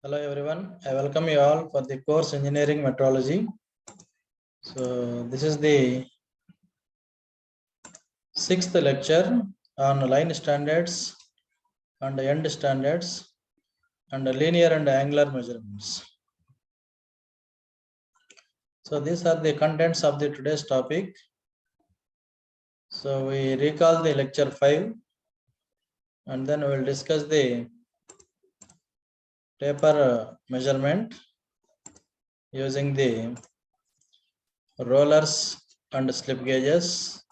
Hello everyone, I welcome you all for the course Engineering Metrology. So this is the sixth lecture on line standards and end standards and linear and angular measurements. So these are the contents of the today's topic. So we recall the lecture 5 and then we will discuss the taper measurement using the rollers and slip gauges,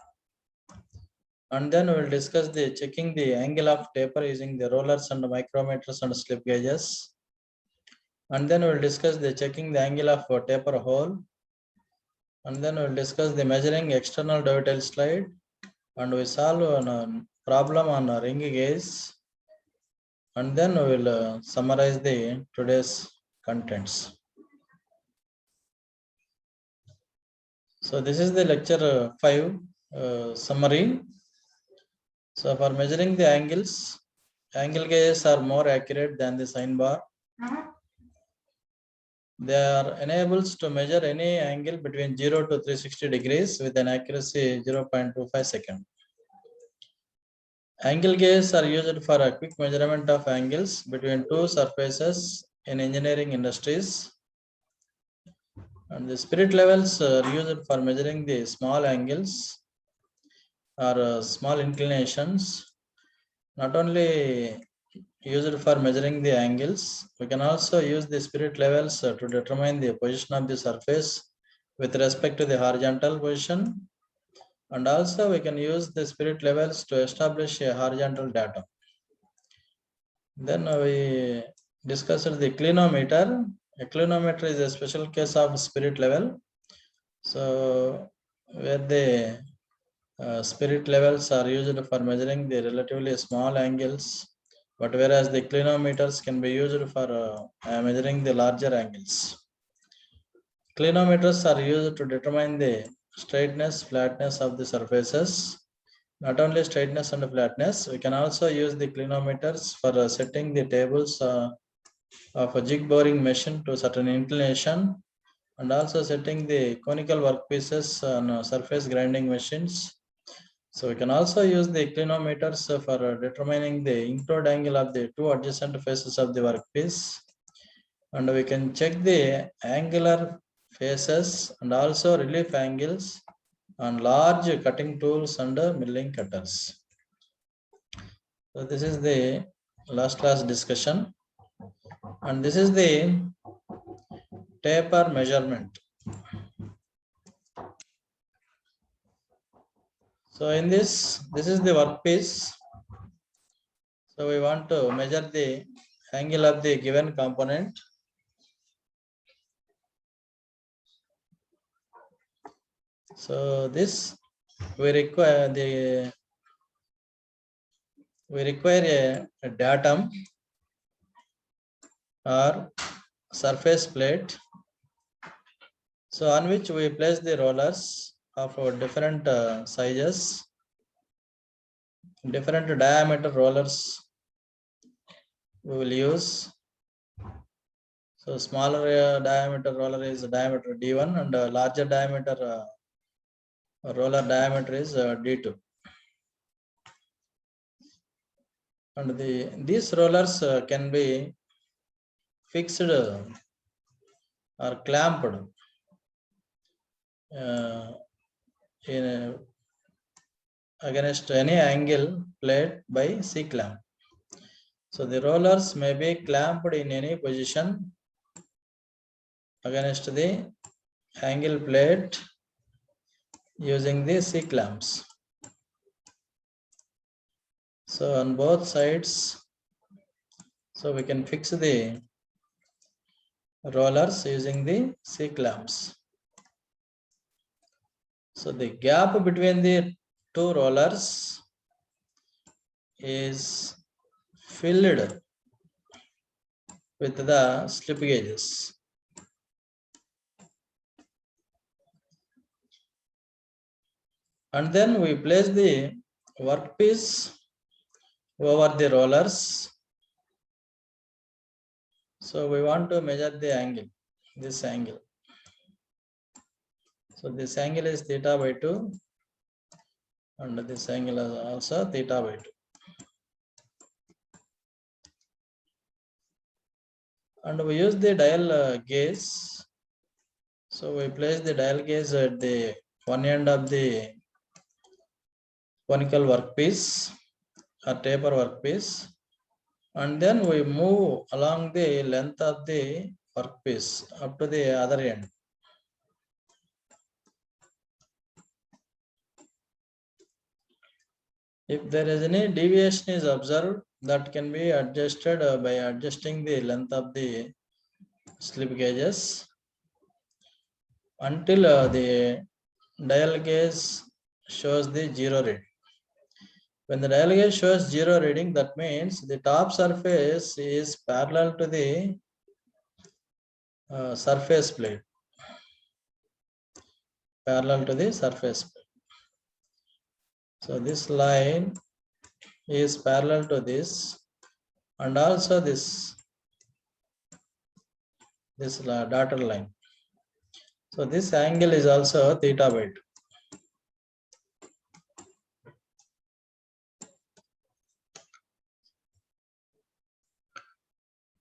and then we will discuss the checking the angle of taper using the rollers and micrometers and slip gauges, and then we will discuss the checking the angle of taper hole, and then we will discuss the measuring external dovetail slide, and we solve a problem on a ring gauge, and then we will summarize the today's contents. So this is the lecture 5 summary. So for measuring the angles, angle gauges are more accurate than the sine bar. They are enabled to measure any angle between 0 to 360 degrees with an accuracy 0.25 second. Angle gauges are used for a quick measurement of angles between two surfaces in engineering industries. And the spirit levels are used for measuring the small angles or small inclinations. Not only used for measuring the angles, we can also use the spirit levels to determine the position of the surface with respect to the horizontal position, and also we can use the spirit levels to establish a horizontal datum. Then we discussed the clinometer. A clinometer is a special case of spirit level. So where the spirit levels are used for measuring the relatively small angles, but whereas the clinometers can be used for measuring the larger angles. Clinometers are used to determine the straightness, flatness of the surfaces. Not only straightness and flatness, we can also use the clinometers for setting the tables of a jig boring machine to certain inclination, and also setting the conical workpieces on surface grinding machines. So we can also use the clinometers for determining the inclined angle of the two adjacent faces of the workpiece, and we can check the angular faces and also relief angles on large cutting tools and milling cutters. So this is the last class discussion, and this is the taper measurement. So in this is the workpiece. So we want to measure the angle of the given component. So this we require a datum or surface plate, so on which we place the rollers of different sizes, different diameter rollers we will use. So smaller diameter roller is diameter D1, and larger diameter roller diameter is D2. And these rollers can be fixed or clamped against any angle plate by C-clamp. So the rollers may be clamped in any position against the angle plate using the C-clamps. So on both sides, so we can fix the rollers using the C-clamps. So the gap between the two rollers is filled with the slip gauges. And then we place the workpiece over the rollers, So we want to measure the angle, this angle. So this angle is theta by 2 and this angle is also theta by 2. And we use the dial gauge. So we place the dial gauge at the one end of the conical workpiece or taper workpiece, and then we move along the length of the workpiece up to the other end. If there is any deviation is observed, that can be adjusted by adjusting the length of the slip gauges until the dial gauge shows the 0 reading. When the dial gauge shows 0 reading, that means the top surface is parallel to the surface plate. Parallel to the surface plate. So this line is parallel to this, and also this dotted line. So this angle is also theta by 2.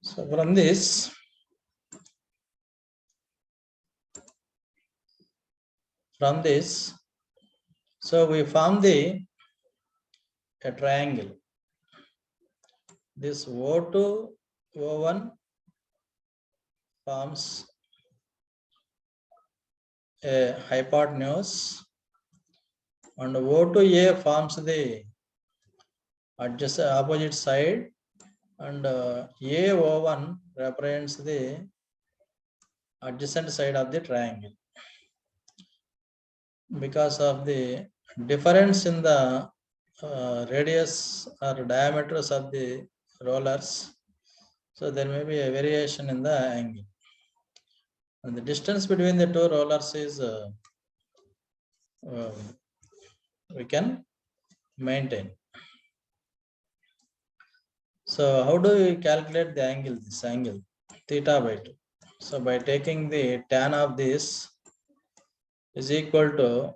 So from this, so we form a triangle. This O2, O1 forms a hypotenuse, and O2A forms the adjacent opposite side, and AO1 represents the adjacent side of the triangle. Because of the difference in the radius or diameters of the rollers, so there may be a variation in the angle, and the distance between the two rollers is we can maintain. So how do we calculate the angle? This angle theta by 2. So by taking the tan of this is equal to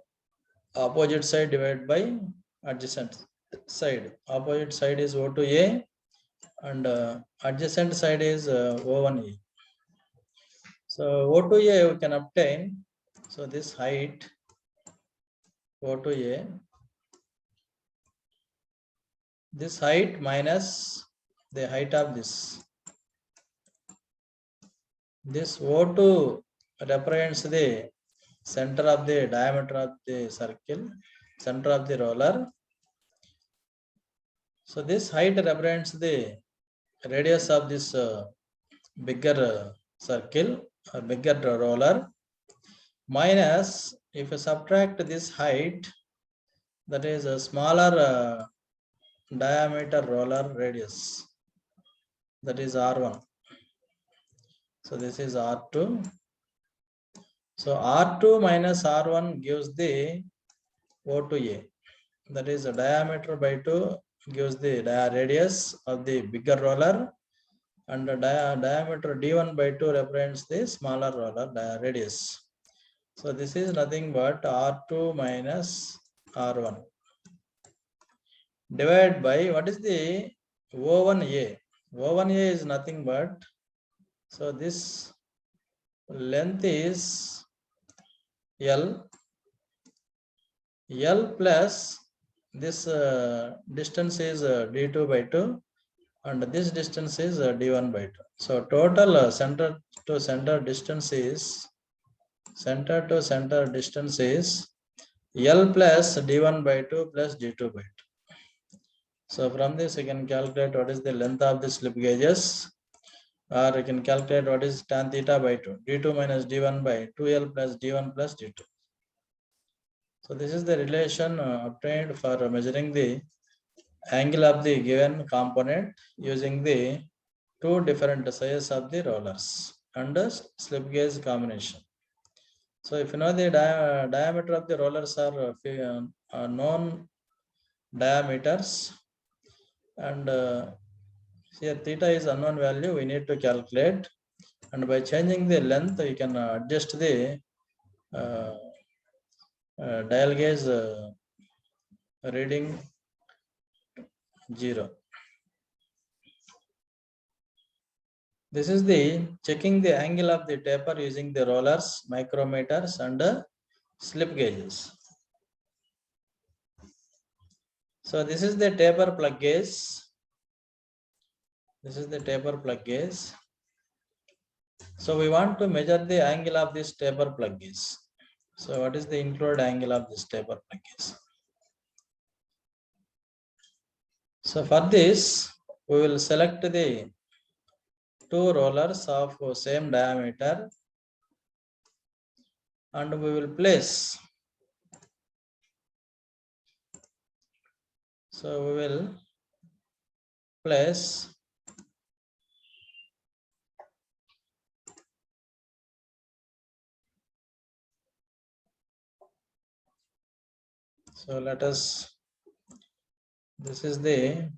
opposite side divided by adjacent side. Opposite side is O2A and adjacent side is O1A. So O2A we can obtain. So this height O2A, this height minus the height of this. This O2 represents the center of the diameter of the circle, center of the roller. So this height represents the radius of this bigger circle or bigger roller, minus if you subtract this height, that is a smaller diameter roller radius, that is R1. So this is R2. So R2 minus R1 gives the O2A, that is a diameter by 2 gives the radius of the bigger roller, and the diameter D1 by 2 represents the smaller roller radius. So this is nothing but R2 minus R1 divided by what is the O1A. O1A is nothing but, so this length is L plus this distance is D2 by 2, and this distance is D1 by 2. So total center to center distance is L plus D1 by 2 plus D2 by 2. So from this you can calculate what is the length of the slip gauges, or you can calculate what is tan theta by 2, D2 minus D1 by 2L plus D1 plus D2. So this is the relation obtained for measuring the angle of the given component using the two different sizes of the rollers and the slip gauge combination. So if you know the diameter of the rollers are known diameters, and Here theta is unknown value, we need to calculate, and by changing the length you can adjust the dial gauge reading 0. This is the checking the angle of the taper using the rollers, micrometers and slip gauges. So this is the taper plug gauge. This is the taper plug gauge. So we want to measure the angle of this taper plug gauge. So what is the included angle of this taper plug gauge? So for this, we will select the two rollers of same diameter and we will place. So we will place so let us, this is the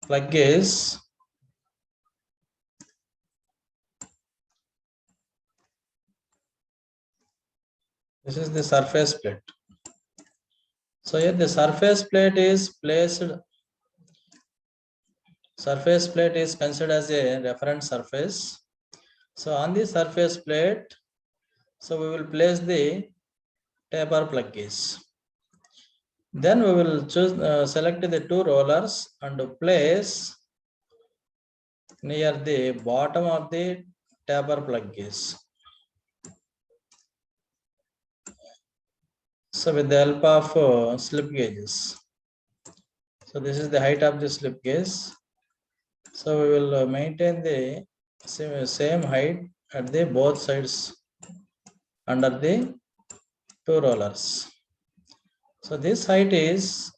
plug gauge. This is the surface plate. So here the surface plate is placed, surface plate is considered as a reference surface. So on the surface plate, so we will place the taper plug gauge. Then we will choose select the two rollers and place near the bottom of the taper plug gauge. So with the help of slip gauges. So this is the height of the slip gauge. So we will maintain the same height at the both sides under the two rollers. So this height is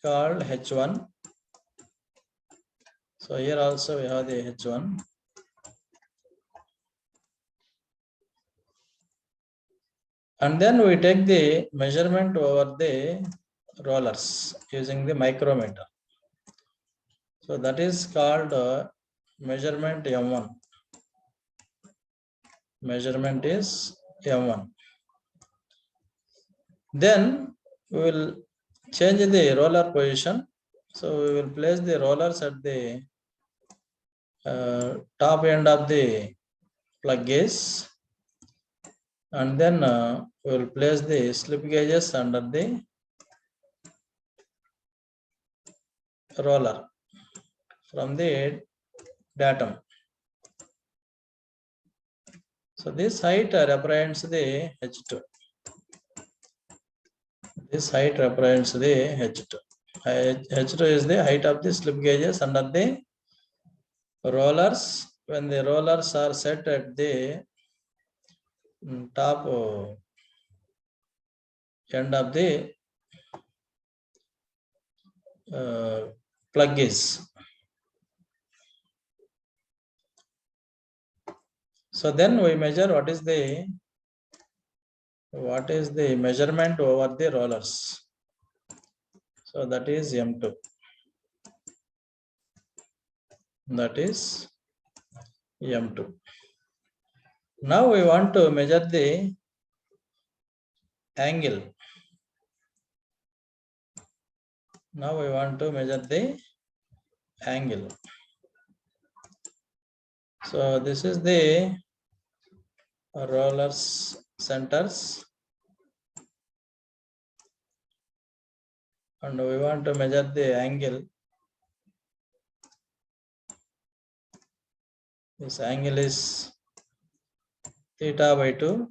called H1. So here also we have the H1. And then we take the measurement over the rollers using the micrometer. So that is called measurement M1. Measurement is M1. Then we will change the roller position. So we will place the rollers at the top end of the plug gauge, and then we will place the slip gauges under the roller from the datum. So this height represents the H2. This height represents the H2. H2 is the height of the slip gauges under the rollers when the rollers are set at the top end of the plug gauge. So then we measure what is the measurement over the rollers. So that is M2. That is M2. Now we want to measure the angle. Now we want to measure the angle. So this is the rollers centers. And we want to measure the angle. This angle is theta by 2.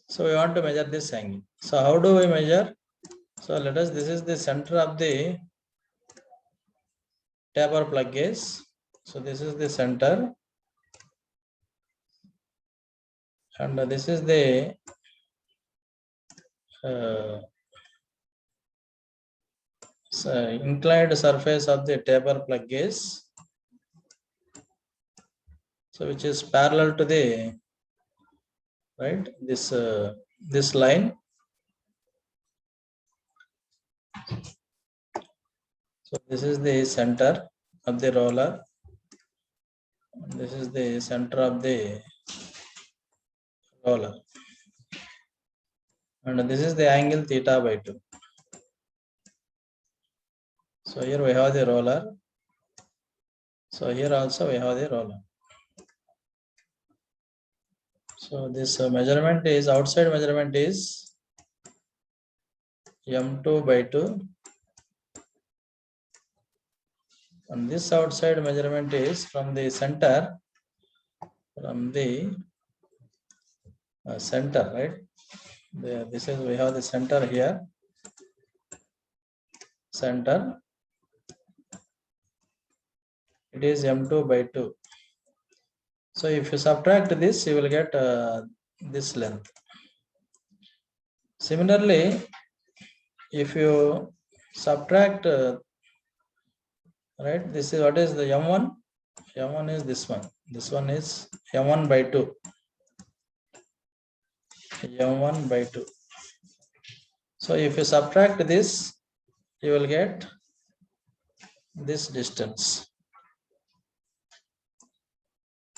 So we want to measure this angle. So how do we measure? So let us, this is the center of the taper plug gauge. So this is the center. And this is the inclined surface of the taper plug gauge. So which is parallel to the, right, this this line. So this is the center of the roller. This is the center of the roller. And this is the angle theta by 2. So here we have the roller. So here also we have the roller. So this measurement is, outside measurement is m2 by 2. And this outside measurement is from the center, center, right? This is, we have the center here, center. It is m2 by 2. So if you subtract this, you will get this length. Similarly, if you subtract, right, this is what is the m1. M1 is this one. This one is m1 by 2. M1 by 2. So if you subtract this, you will get this distance.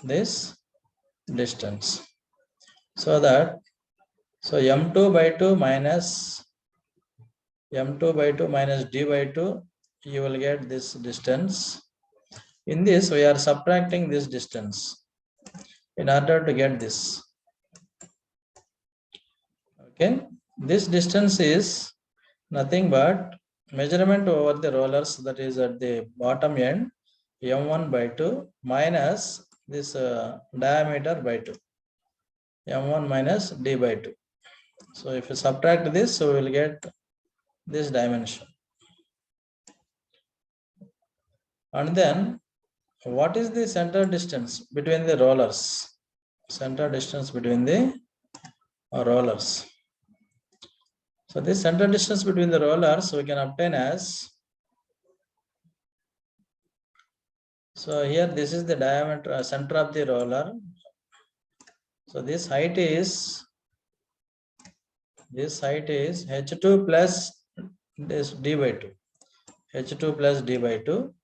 This distance. So that, so m2 by 2 minus m2 by 2 minus d by 2, you will get this distance. In this, we are subtracting this distance in order to get this. Okay, this distance is nothing but measurement over the rollers, that is at the bottom end, m1 by 2 minus this diameter by 2, m1 minus d by 2. So if you subtract this, so we will get this dimension. And then what is the center distance between the rollers? Center distance between the rollers. So this center distance between the rollers we can obtain as, so here this is the diameter, center of the roller. So this height is h2 plus this d by 2, h2 plus d by 2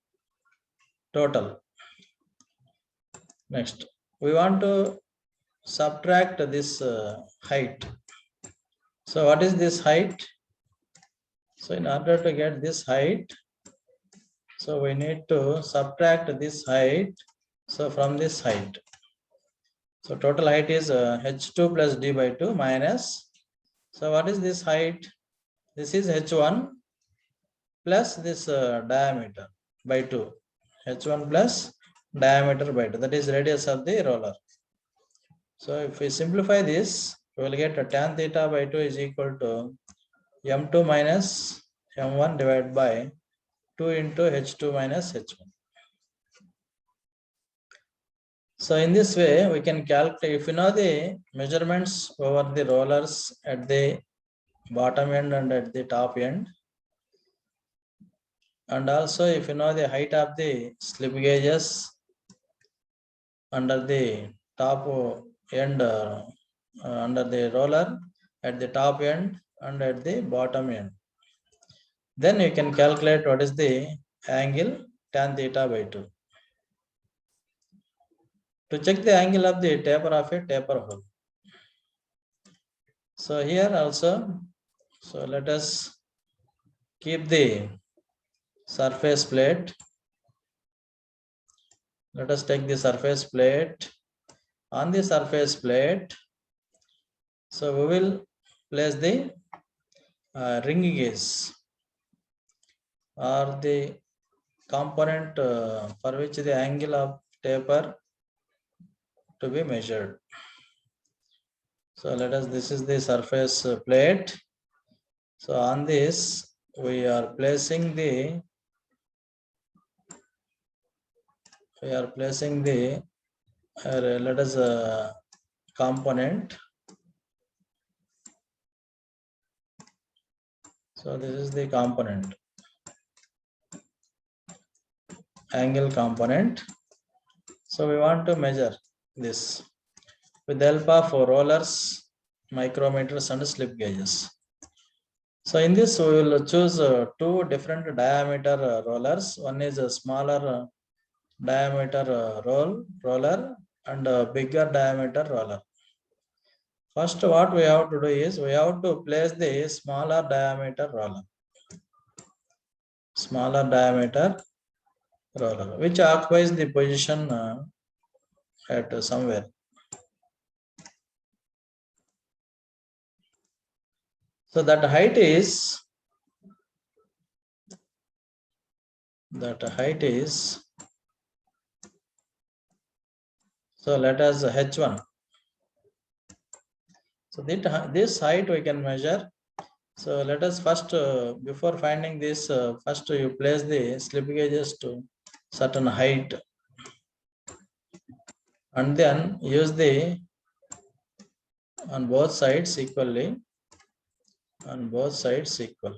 total. Next, we want to subtract this height. So what is this height? So in order to get this height, so we need to subtract this height. So from this height, so total height is h2 plus d by 2 minus, so what is this height? This is h1 plus this diameter by 2, h1 plus diameter by 2, that is radius of the roller. So if we simplify this, we will get a tan theta by 2 is equal to m2 minus m1 divided by 2 into h2 minus h1. So in this way, we can calculate, if you know the measurements over the rollers at the bottom end and at the top end, and also if you know the height of the slip gauges under the top end, under the roller at the top end and at the bottom end, then you can calculate what is the angle tan theta by 2. To check the angle of the taper of a taper hole. So here also, so let us keep the surface plate. Let us take the surface plate. On the surface plate, so we will place the ring gauge or the component for which the angle of taper to be measured. So let us, this is the surface plate. So on this, we are placing the let us component. So this is the component, angle component. So we want to measure this with the help of rollers. micrometers and slip gauges. So in this, we will choose two different diameter rollers. One is a smaller diameter roller and a bigger diameter roller. First, what we have to do is we have to place the smaller diameter roller. Smaller diameter roller, which occupies the position at somewhere. So that height is so let us h1. So this height we can measure. So let us first before finding this, first you place the slip gauges to certain height and then use the on both sides equally, on both sides equal.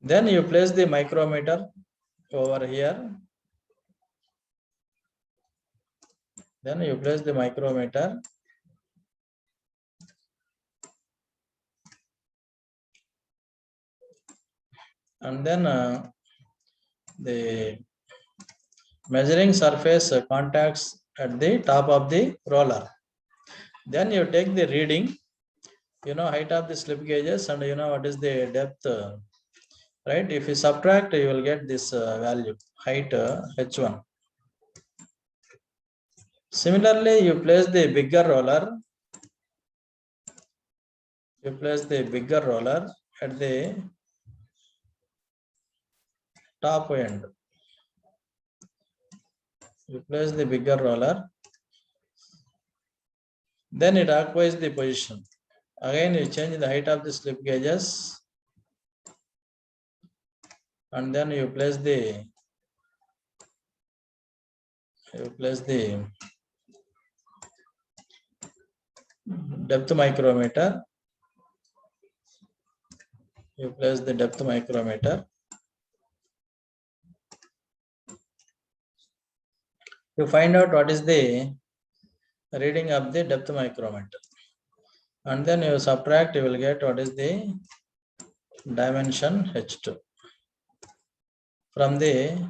Then you place the micrometer over here. Then you place the micrometer. And then the measuring surface contacts at the top of the roller. Then you take the reading, you know height of the slip gauges and you know what is the depth, right? If you subtract, you will get this value, height h1. Similarly, you place the bigger roller. You place the bigger roller at the top end. You place the bigger roller. Then it occupies the position. Again, you change the height of the slip gauges. And then you place the depth micrometer. You place the depth micrometer. You find out what is the reading of the depth micrometer. And then you subtract, you will get what is the dimension h2 from the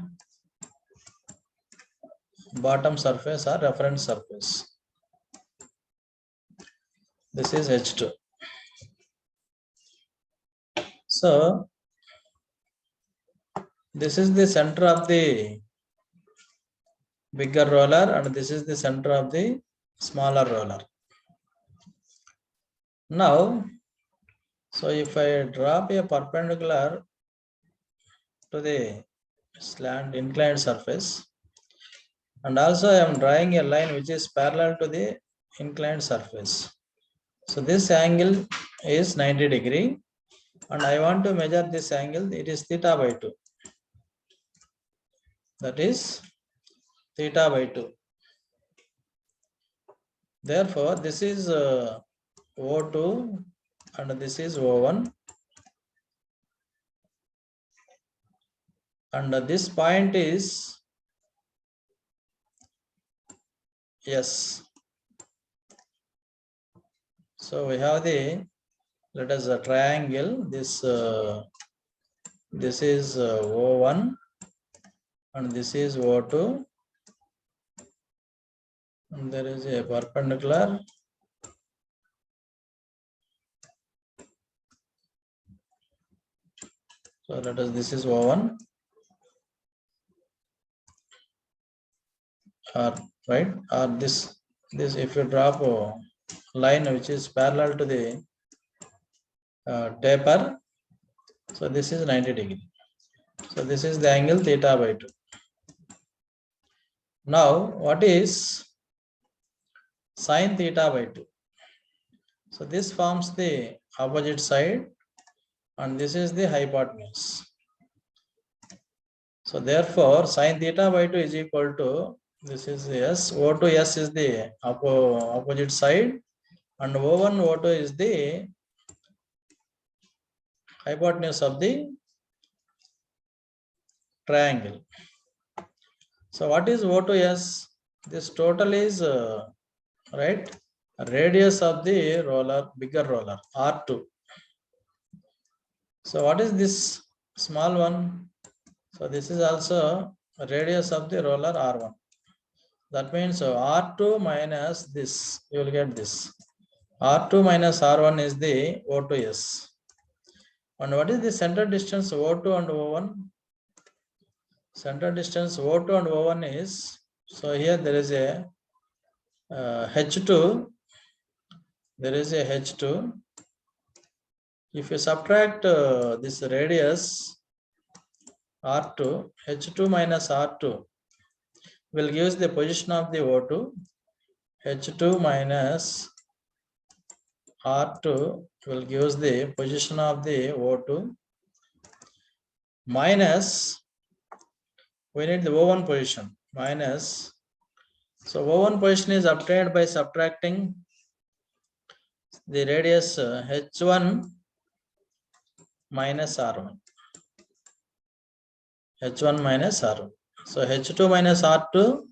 bottom surface or reference surface. This is h2. So this is the center of the bigger roller and this is the center of the smaller roller. Now, so if I drop a perpendicular to the slant inclined surface and also I am drawing a line which is parallel to the inclined surface. So this angle is 90 degree and I want to measure this angle, it is theta by 2. That is theta by 2. Therefore, this is O2 and this is O1. And this point is S. So we have the, let us a triangle. This is O1 and this is O2. And there is a perpendicular. So let us, this is O1. Or right, or this if you drop a line which is parallel to the taper, so this is 90 degree. So this is the angle theta by 2. Now what is sine theta by 2? So this forms the opposite side and this is the hypotenuse. So therefore sine theta by 2 is equal to, this is S, O2 S is the opposite side and O1 O2 is the hypotenuse of the triangle. So what is O2S? This total is right? Radius of the roller, bigger roller, R2. So what is this small one? So this is also radius of the roller R1. That means R2 minus this, you will get this. R2 minus R1 is the O2S. And what is the center distance O2 and O1? Center distance O2 and O1 is, so here there is a H2, there is a H2. If you subtract this radius R2, H2 minus R2 will give the position of the O2. H2 minus R2 will give the position of the O2 minus, we need the O1 position, minus, so O1 position is obtained by subtracting the radius H1 minus R1. H1 minus R1. So H2 minus R2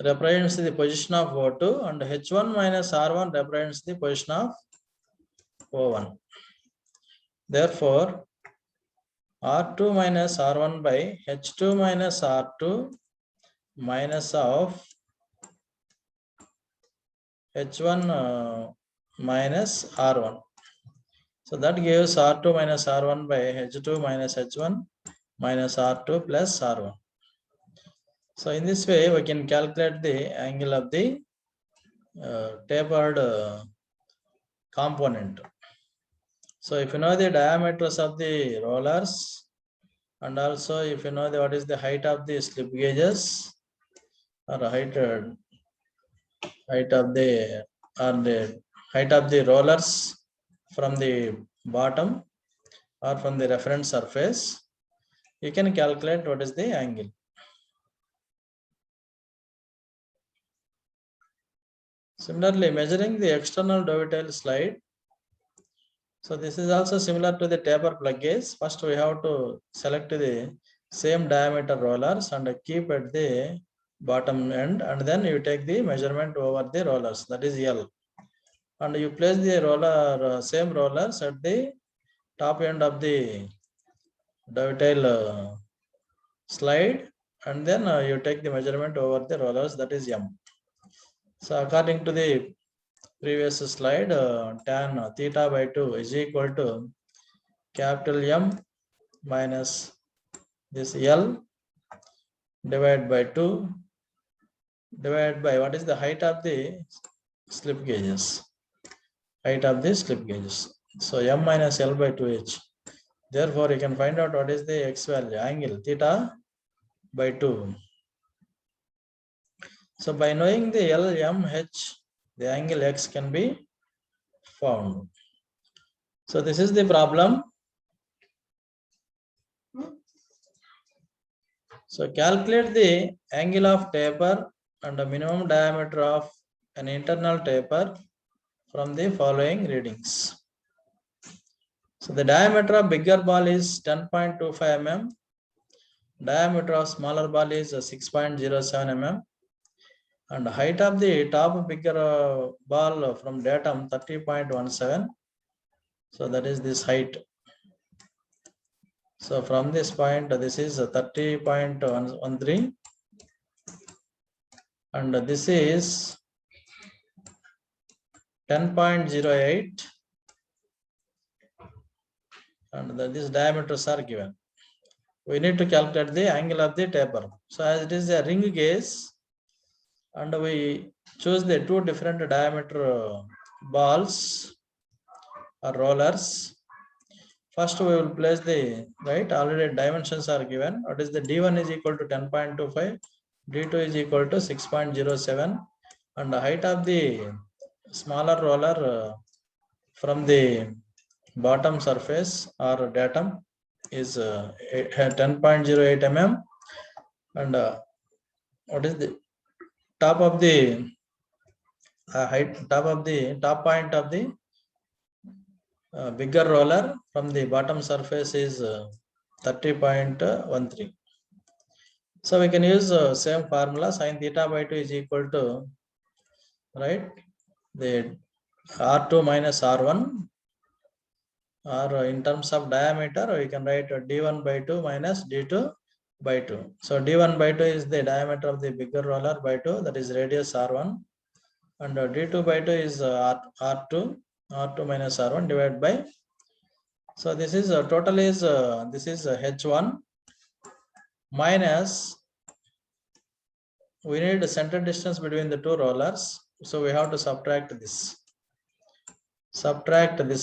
represents the position of O2 and H1 minus R1 represents the position of O1. Therefore, R2 minus R1 by H2 minus R2 minus of H1 minus R1. So that gives R2 minus R1 by H2 minus H1 minus R2 plus R1. So in this way, we can calculate the angle of the tapered component. So if you know the diameters of the rollers, and also if you know what is the height of the slip gauges, or height of the height of the rollers from the bottom or from the reference surface, you can calculate what is the angle. Similarly, measuring the external dovetail slide. So this is also similar to the taper plug gauge. First we have to select the same diameter rollers and keep at the bottom end, and then you take the measurement over the rollers, that is L. And you place the roller, same rollers at the top end of the dovetail slide, and then you take the measurement over the rollers, that is M. So according to the previous slide, tan theta by 2 is equal to capital M minus this L divided by 2 divided by what is the height of the slip gauges. Height of the slip gauges. So M minus L by 2H. Therefore, you can find out what is the X value, angle theta by 2. So by knowing the L, M, H, the angle X can be found. So this is the problem. So calculate the angle of taper and the minimum diameter of an internal taper from the following readings. So the diameter of bigger ball is 10.25 mm. Diameter of smaller ball is 6.07 mm. And height of the top bigger ball from datum 30.17. So that is this height. So from this point, this is 30.13. And this is 10.08. And these diameters are given. We need to calculate the angle of the taper. So as it is a ring gauge, and we choose the two different diameter balls or rollers. First we will place the, right, already dimensions are given. What is the D1 is equal to 10.25, D2 is equal to 6.07, and the height of the smaller roller from the bottom surface or datum is 10.08 mm, and what is the top of the top point of the bigger roller from the bottom surface is 30.13. So we can use same formula, sin theta by 2 is equal to right? The R2 minus R1, or in terms of diameter, we can write D1 by 2 minus D2 by 2. So D1 by 2 is the diameter of the bigger roller by 2, that is radius R1, and D2 by 2 is R2 minus R1 divided by. So this is total is this is H1 minus, we need a center distance between the two rollers, so we have to subtract this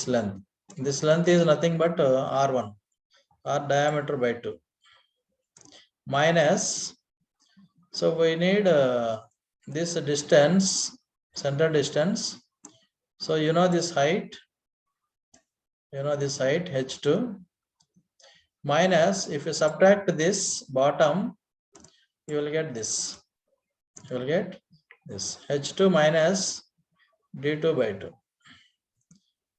length. This length is nothing but R1, or diameter by 2, minus, so we need this distance, center distance. So you know this height, H2, minus, if you subtract this bottom, you will get this, H2 minus D2 by 2,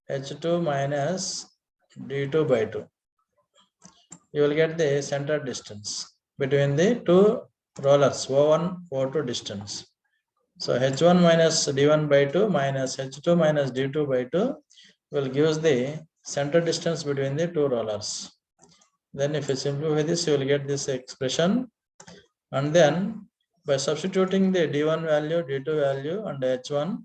H2 minus D2 by 2. You will get the center distance between the two rollers, O1, O2 distance. So H1 minus D1 by 2 minus H2 minus D2 by 2 will give us the center distance between the two rollers. Then if you simplify this, you will get this expression, and then by substituting the D1 value, D2 value, and H1,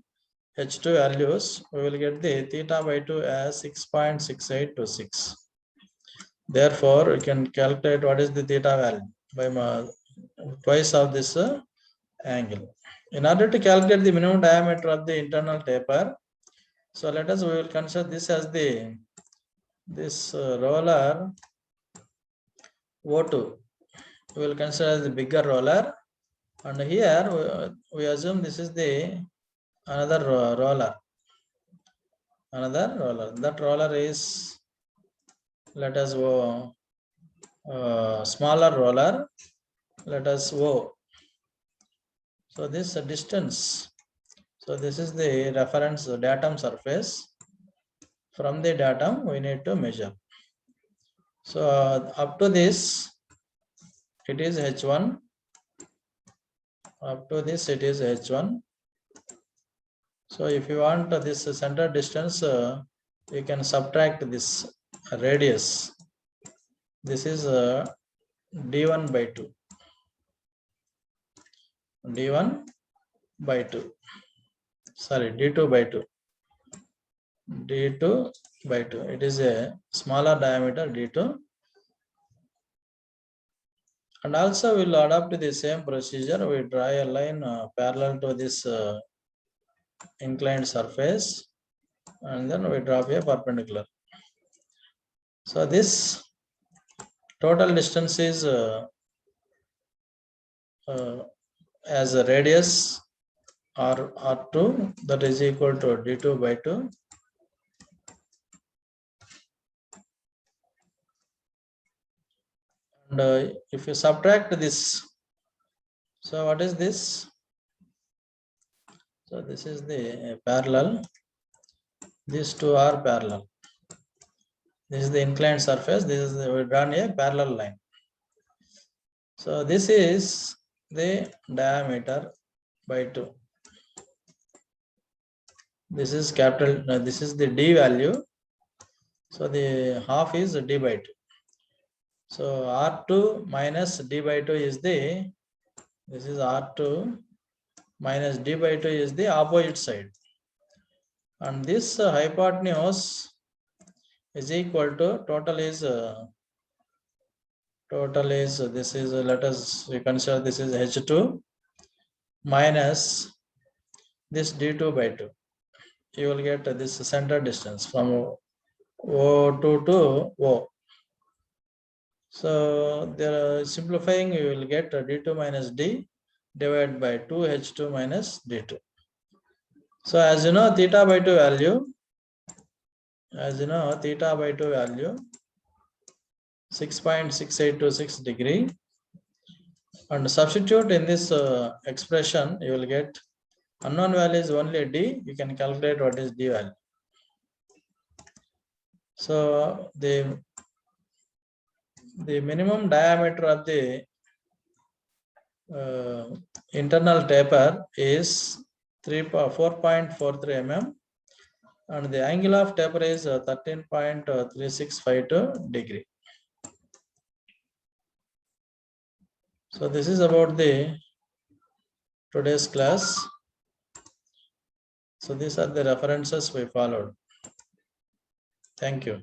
H2 values, we will get the theta by 2 as 6.6826. Therefore, we can calculate what is the theta value by twice of this angle. In order to calculate the minimum diameter of the internal taper, so we will consider this as this roller O2. We will consider as the bigger roller, and here we assume this is the another roller. That roller is, let us go smaller roller, let us O. So this distance, so this is the reference datum surface. From the datum we need to measure. So up to this it is H1, up to this it is H1. So if you want this center distance, you can subtract this radius. This is D1 by 2. D1 by 2. Sorry, D2 by 2. D2 by 2. It is a smaller diameter D2. And also we'll adopt the same procedure. We draw a line parallel to this inclined surface, and then we drop a perpendicular. So this total distance is as a radius R2, that is equal to D2 by 2. And if you subtract this, so what is this? So this is the parallel. These two are parallel. This is the inclined surface. This is we drawn a parallel line. So this is the diameter by 2. This is capital. This is the D value. So the half is D by 2. So R2 minus D by 2 is this is R2 minus D by 2 is the opposite side. And this hypotenuse is equal to total is this is let us consider this is H2 minus this D2 by 2. You will get this center distance from O2 to O. So there simplifying, you will get D2 minus D divided by 2H2 minus D2. So as you know, theta by 2 value, 6.6826 degree, and substitute in this expression, you will get unknown value is only D. You can calculate what is D value. So the minimum diameter of the internal taper is 4.43 mm, and the angle of taper is 13.3652 degree. So this is about the today's class. So these are the references we followed. Thank you.